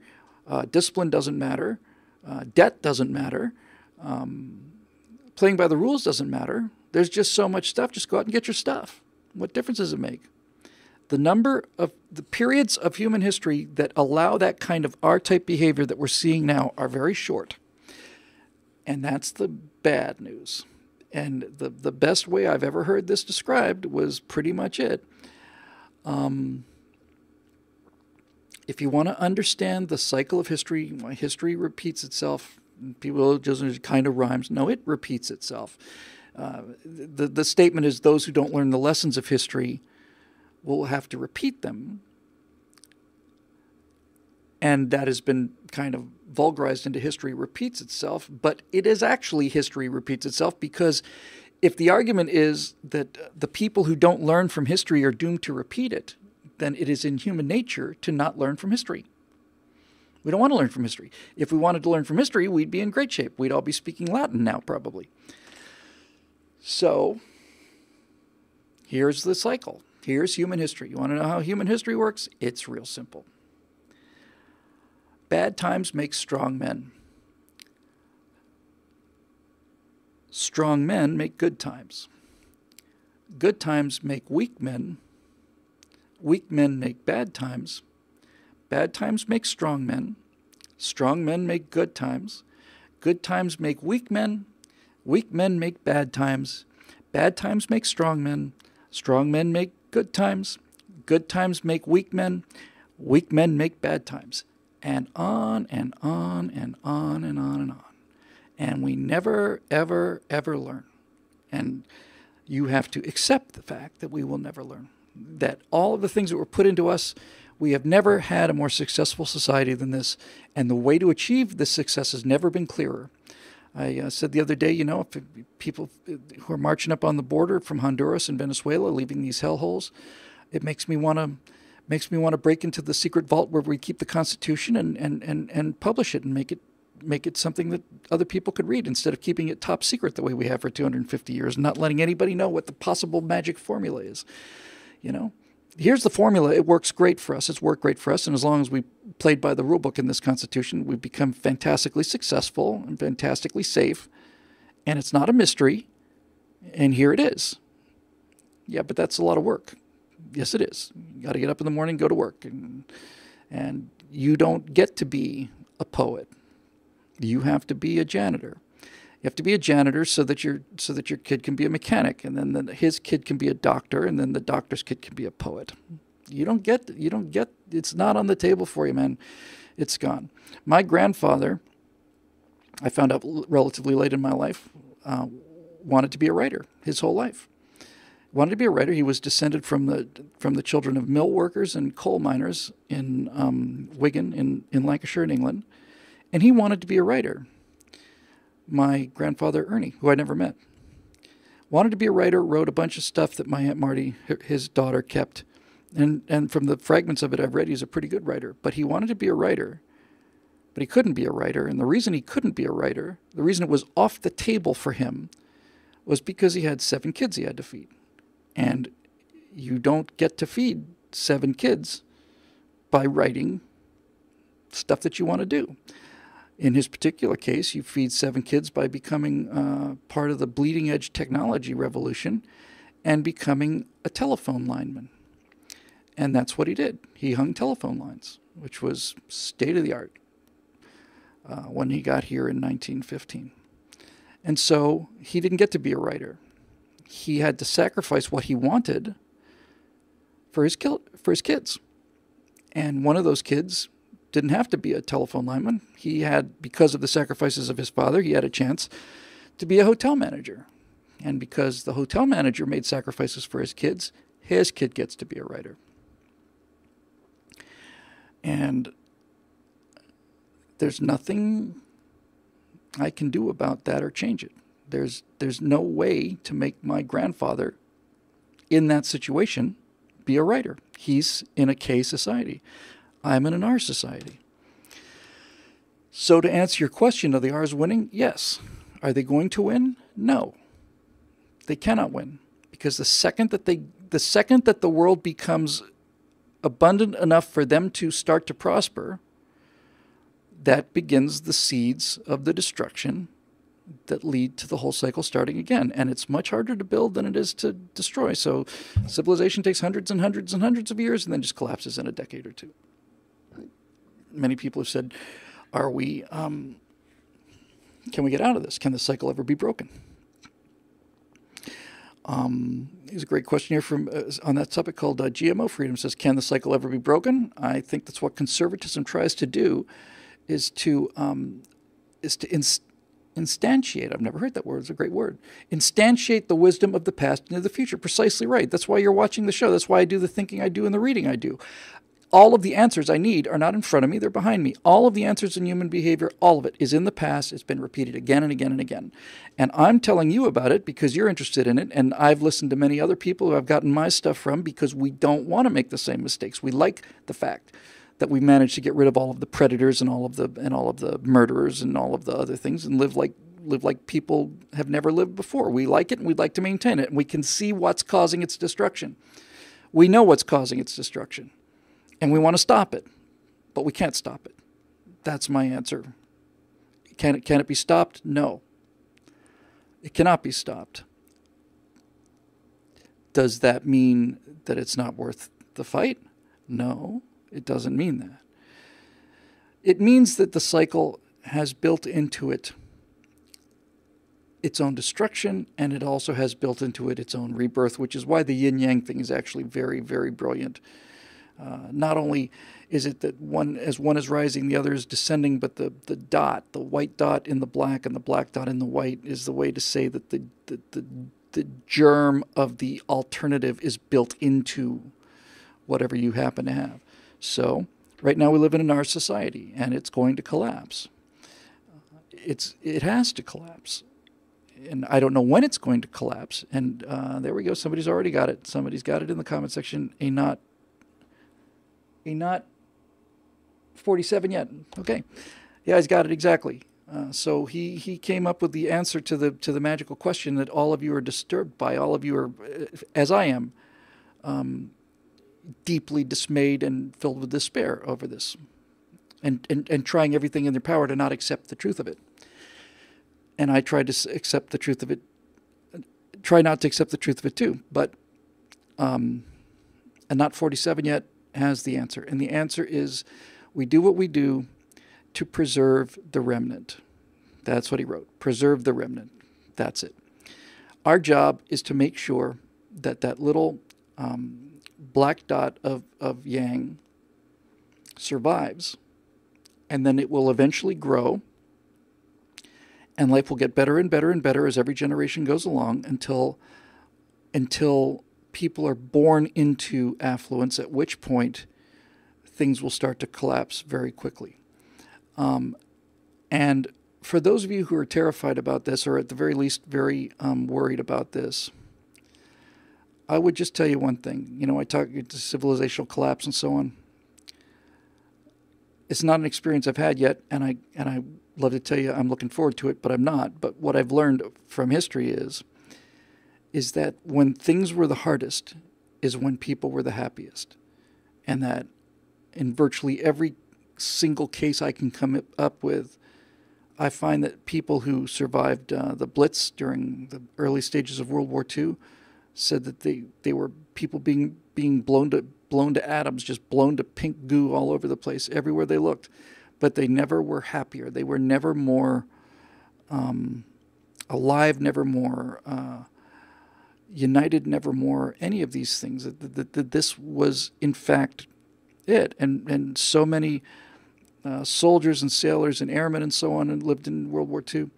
discipline doesn't matter, debt doesn't matter, playing by the rules doesn't matter. There's just so much stuff. Just go out and get your stuff. What difference does it make? The number of the periods of human history that allow that kind of R-type behavior that we're seeing now are very short. And that's the bad news. And the best way I've ever heard this described was pretty much it. If you want to understand the cycle of history, why history repeats itself, people just kind of rhymes. No, it repeats itself. The statement is those who don't learn the lessons of history will have to repeat them. And that has been kind of vulgarized into history repeats itself, but it is actually history repeats itself, because if the argument is that the people who don't learn from history are doomed to repeat it, then it is in human nature to not learn from history. We don't want to learn from history. If we wanted to learn from history, we'd be in great shape. We'd all be speaking Latin now, probably. So here's the cycle. Here's human history. You want to know how human history works? It's real simple. Bad times make strong men. Strong men make good times. Good times make weak men. Weak men make bad times. Bad times make strong men. Strong men make good times. Good times make weak men. Weak men make bad times. Bad times make strong men. Strong men make good times. Good times make weak men. Weak men make bad times. And on and on and on and on and on. And we never, ever, ever learn. And you have to accept the fact that we will never learn. That all of the things that were put into us, we have never had a more successful society than this. And the way to achieve this success has never been clearer. I said the other day, you know, if people who are marching up on the border from Honduras and Venezuela, leaving these hellholes, it makes me want to break into the secret vault where we keep the Constitution and publish it and make it something that other people could read, instead of keeping it top secret the way we have for 250 years and not letting anybody know what the possible magic formula is. You know, here's the formula. It works great for us. It's worked great for us. And as long as we played by the rule book in this Constitution, we've become fantastically successful and fantastically safe. And it's not a mystery. And here it is. Yeah, but that's a lot of work. Yes, it is. You got to get up in the morning, go to work. And you don't get to be a poet. You have to be a janitor. You have to be a janitor so that your kid can be a mechanic, and then his kid can be a doctor, and then the doctor's kid can be a poet. You don't get. It's not on the table for you, man. It's gone. My grandfather, I found out relatively late in my life, wanted to be a writer his whole life. Wanted to be a writer. He was descended from the children of mill workers and coal miners in Wigan in Lancashire in England, and he wanted to be a writer. My grandfather Ernie, who I never met, wanted to be a writer. Wrote a bunch of stuff that my Aunt Marty, his daughter, kept, and from the fragments of it I've read, he's a pretty good writer. But he wanted to be a writer, but he couldn't be a writer. And the reason he couldn't be a writer, the reason it was off the table for him, was because he had 7 kids he had to feed. And you don't get to feed 7 kids by writing stuff that you want to do. In his particular case, you feed 7 kids by becoming part of the bleeding edge technology revolution and becoming a telephone lineman. And that's what he did. He hung telephone lines, which was state of the art when he got here in 1915. And so he didn't get to be a writer. He had to sacrifice what he wanted for his kids. And one of those kids didn't have to be a telephone lineman. He had, because of the sacrifices of his father, he had a chance to be a hotel manager. And because the hotel manager made sacrifices for his kid gets to be a writer. And there's nothing I can do about that or change it. There's no way to make my grandfather in that situation be a writer. He's in a K society. I'm in an R society. So to answer your question, are the R's winning? Yes. Are they going to win? No. They cannot win. Because the second that the world becomes abundant enough for them to start to prosper, that begins the seeds of the destruction that lead to the whole cycle starting again. And it's much harder to build than it is to destroy. So civilization takes hundreds and hundreds and hundreds of years and then just collapses in a decade or two. Many people have said, can we get out of this? Can the cycle ever be broken? Here's a great question here from on that topic called GMO Freedom. Says, can the cycle ever be broken? I think that's what conservatism tries to do, is to instantiate. I've never heard that word. It's a great word. Instantiate the wisdom of the past into the future. Precisely right. That's why you're watching the show. That's why I do the thinking I do and the reading I do. All of the answers I need are not in front of me. They're behind me. All of the answers in human behavior, all of it is in the past. It's been repeated again and again and again. And I'm telling you about it because you're interested in it. And I've listened to many other people who I've gotten my stuff from because we don't want to make the same mistakes. We like the fact that we managed to get rid of all of the predators and all of the murderers and all of the other things and live like people have never lived before. We like it and we'd like to maintain it. And we can see what's causing its destruction. We know what's causing its destruction. And we want to stop it, but we can't stop it. That's my answer. Can it be stopped? No. It cannot be stopped. Does that mean that it's not worth the fight? No, it doesn't mean that. It means that the cycle has built into it its own destruction, and it also has built into it its own rebirth, which is why the yin-yang thing is actually very, very brilliant. Not only is it that one is rising, the other is descending, but the white dot in the black and the black dot in the white is the way to say that the germ of the alternative is built into whatever you happen to have. So right now we live in our society, and it's going to collapse. It has to collapse. And I don't know when it's going to collapse. And there we go. Somebody's already got it. Somebody's got it in the comment section. A not 47 yet. Okay. Yeah, he's got it exactly. So he came up with the answer to the magical question that all of you are disturbed by. All of you are, as I am, deeply dismayed and filled with despair over this, and trying everything in their power to not accept the truth of it. And I tried to accept the truth of it. Try not to accept the truth of it too. But and not 47 yet has the answer. And the answer is we do what we do to preserve the remnant. That's what he wrote. Preserve the remnant. That's it. Our job is to make sure that that little black dot of yang survives, and then it will eventually grow, And life will get better and better and better as every generation goes along until people are born into affluence, at which point things will start to collapse very quickly. And for those of you who are terrified about this, or at the very least very worried about this, I would just tell you one thing. You know, I talk to civilizational collapse and so on. It's not an experience I've had yet, and I love to tell you I'm looking forward to it, but I'm not. But what I've learned from history is that when things were the hardest is when people were the happiest. And that in virtually every single case I can come up with, I find that people who survived the Blitz during the early stages of World War II said that they were people being blown to atoms, just blown to pink goo all over the place, everywhere they looked. But they never were happier. They were never more alive, never more united, never more any of these things. That this was, in fact, it. And so many soldiers and sailors and airmen and so on and lived in World War II.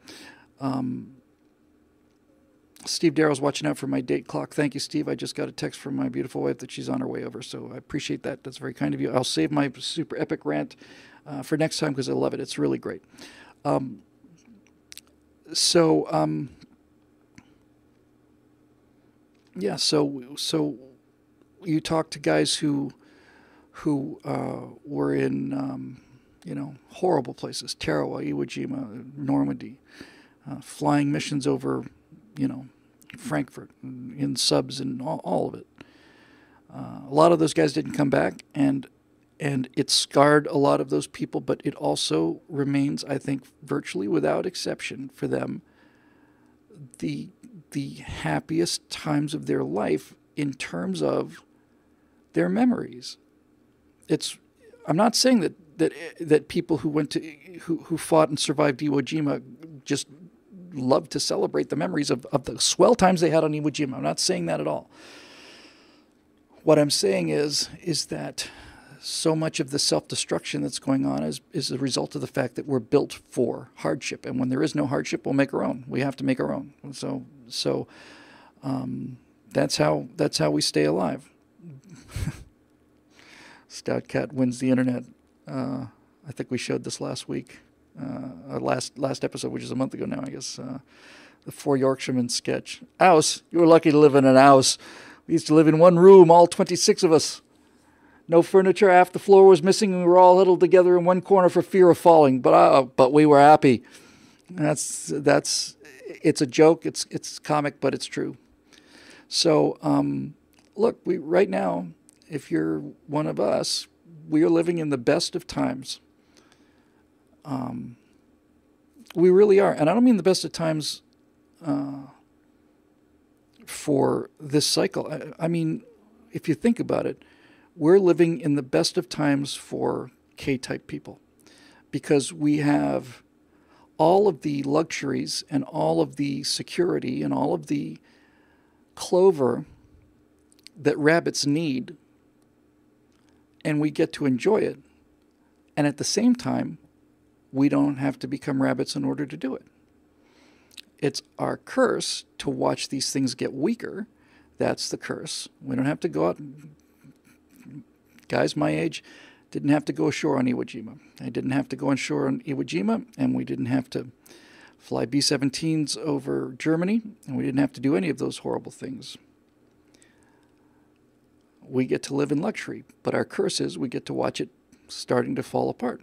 Steve Darrow's watching out for my date clock. Thank you, Steve. I just got a text from my beautiful wife that she's on her way over, so I appreciate that. That's very kind of you. I'll save my super epic rant for next time because I love it. It's really great. Yeah. So you talk to guys who were in horrible places: Tarawa, Iwo Jima, Normandy, flying missions over, Frankfurt, in subs and all of it. A lot of those guys didn't come back, and it scarred a lot of those people, but it also remains, I think, virtually without exception for them, the happiest times of their life in terms of their memories. I'm not saying that people who fought and survived Iwo Jima just love to celebrate the memories of the swell times they had on Iwo Jima. I'm not saying that at all. What I'm saying is that so much of the self-destruction that's going on is a result of the fact that we're built for hardship. And when there is no hardship, we'll make our own. We have to make our own. So that's how we stay alive. Stout Cat wins the internet. I think we showed this last week. Our last episode, which is a month ago now, I guess, the Four Yorkshiremen sketch. House, you were lucky to live in an house. We used to live in one room, all 26 of us. No furniture, half the floor was missing, and we were all huddled together in one corner for fear of falling. But we were happy. It's a joke. It's comic, but it's true. So look, right now, if you're one of us, we are living in the best of times. We really are. And I don't mean the best of times for this cycle. I mean, if you think about it, we're living in the best of times for K-type people because we have all of the luxuries and all of the security and all of the clover that rabbits need, and we get to enjoy it. And at the same time, we don't have to become rabbits in order to do it. It's our curse to watch these things get weaker. That's the curse. We don't have to go out. Guys my age didn't have to go ashore on Iwo Jima. I didn't have to go ashore on Iwo Jima, and we didn't have to fly B-17s over Germany, and we didn't have to do any of those horrible things. We get to live in luxury, but our curse is we get to watch it starting to fall apart.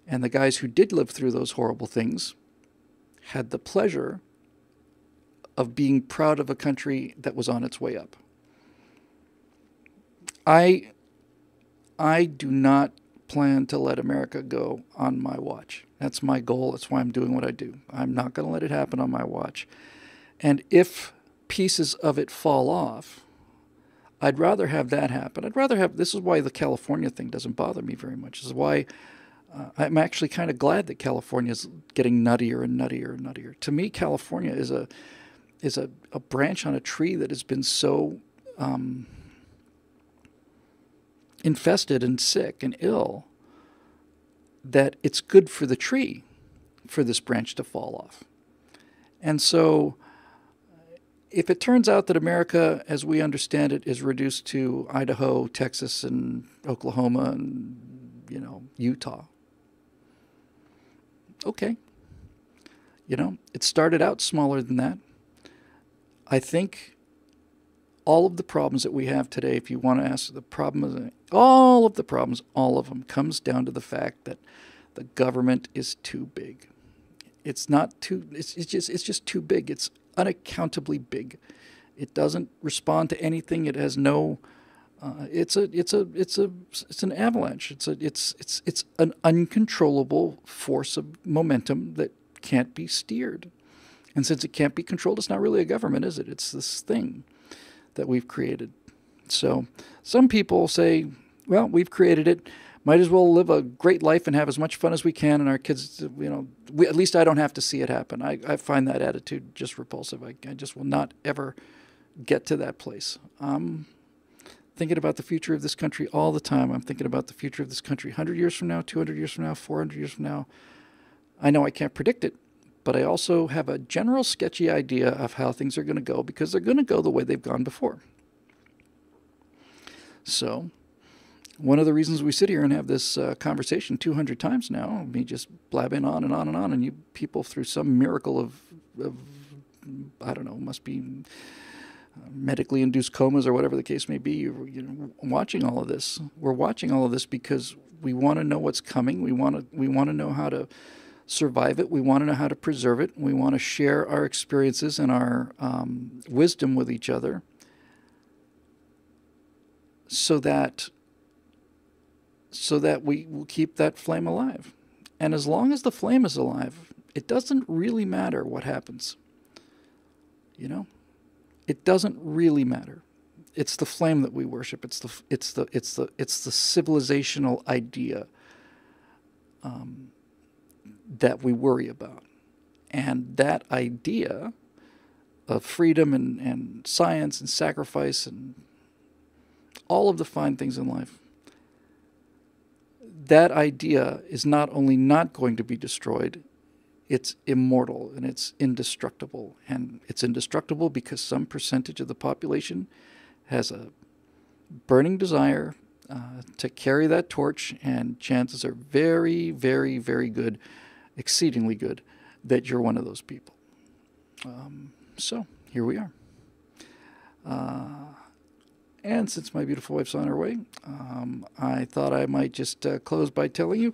And the guys who did live through those horrible things had the pleasure of being proud of a country that was on its way up. I do not plan to let America go on my watch. That's my goal. That's why I'm doing what I do. I'm not going to let it happen on my watch. And if pieces of it fall off, I'd rather have that happen. This is why the California thing doesn't bother me very much. This is why I'm actually kind of glad that California is getting nuttier and nuttier and nuttier. To me, California is a branch on a tree that has been so infested and sick and ill that it's good for the tree for this branch to fall off. And so if it turns out that America, as we understand it, is reduced to Idaho, Texas, and Oklahoma, and, Utah, okay. It started out smaller than that. I think all of the problems that we have today, if you want to ask the problem, all of them comes down to the fact that the government is too big. It's not too, it's just too big. It's unaccountably big. It doesn't respond to anything. It has no, it's an avalanche. It's an uncontrollable force of momentum that can't be steered. And since it can't be controlled, it's not really a government, is it? It's this thing that we've created. So some people say, well, we've created it. Might as well live a great life and have as much fun as we can. And our kids, at least I don't have to see it happen. I find that attitude just repulsive. I just will not ever get to that place. I'm thinking about the future of this country all the time. I'm thinking about the future of this country 100 years from now, 200 years from now, 400 years from now. I know I can't predict it, but I also have a general sketchy idea of how things are going to go because they're going to go the way they've gone before. So one of the reasons we sit here and have this conversation 200 times now, me just blabbing on and on and on, and you people through some miracle of I don't know, must be medically induced comas or whatever the case may be, watching all of this. We're watching all of this because we want to know what's coming. We want to know how to survive it. We want to know how to preserve it. We want to share our experiences and our wisdom with each other so that we will keep that flame alive. And as long as the flame is alive, it doesn't really matter what happens. It doesn't really matter. It's the flame that we worship. It's the civilizational idea that we worry about. And that idea of freedom and science and sacrifice and all of the fine things in life, that idea is not only not going to be destroyed, it's immortal and it's indestructible. And it's indestructible because some percentage of the population has a burning desire to carry that torch, and chances are very, very, very good, exceedingly good, that you're one of those people. So here we are. And since my beautiful wife's on her way, I thought I might just close by telling you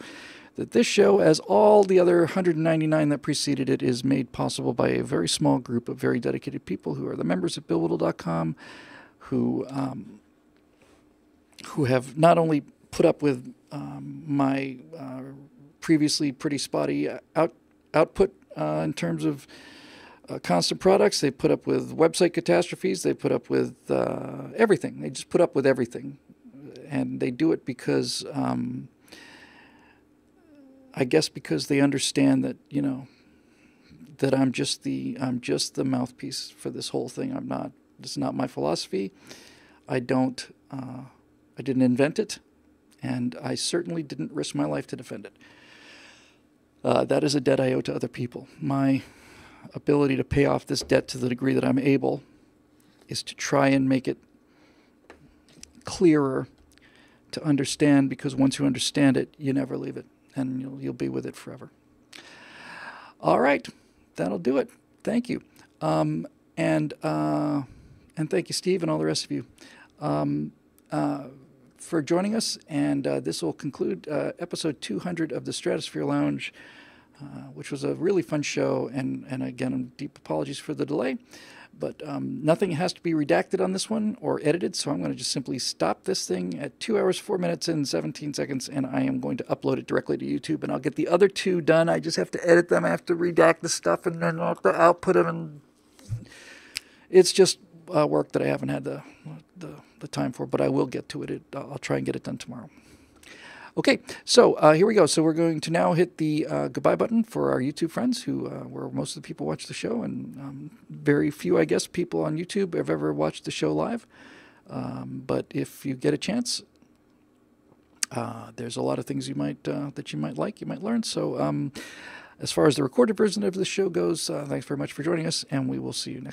that this show, as all the other 199 that preceded it, is made possible by a very small group of very dedicated people who are the members at BillWhittle.com, who have not only put up with my previously pretty spotty output in terms of constant products. They put up with website catastrophes. They put up with everything. They just put up with everything. And they do it because, I guess because they understand that, that I'm just the mouthpiece for this whole thing. This is not my philosophy. I didn't invent it, and I certainly didn't risk my life to defend it. That is a debt I owe to other people. My ability to pay off this debt to the degree that I'm able is to try and make it clearer to understand, because once you understand it, you never leave it, and you'll be with it forever. All right, that'll do it. Thank you. And thank you, Steve, and all the rest of you for joining us. And this will conclude episode 200 of the Stratosphere Lounge, which was a really fun show. And again, deep apologies for the delay. But nothing has to be redacted on this one or edited, so I'm going to just simply stop this thing at 2 hours, 4 minutes, and 17 seconds, and I am going to upload it directly to YouTube, and I'll get the other two done. I just have to edit them. I have to redact the stuff, and then I'll have to output them, and it's just work that I haven't had the time for, but I will get to it. I'll try and get it done tomorrow. Okay, so here we go. So we're going to now hit the goodbye button for our YouTube friends, where most of the people watch the show, and very few, I guess, people on YouTube have ever watched the show live. But if you get a chance, there's a lot of things that you might like, you might learn. So As far as the recorded version of the show goes, thanks very much for joining us, and we will see you next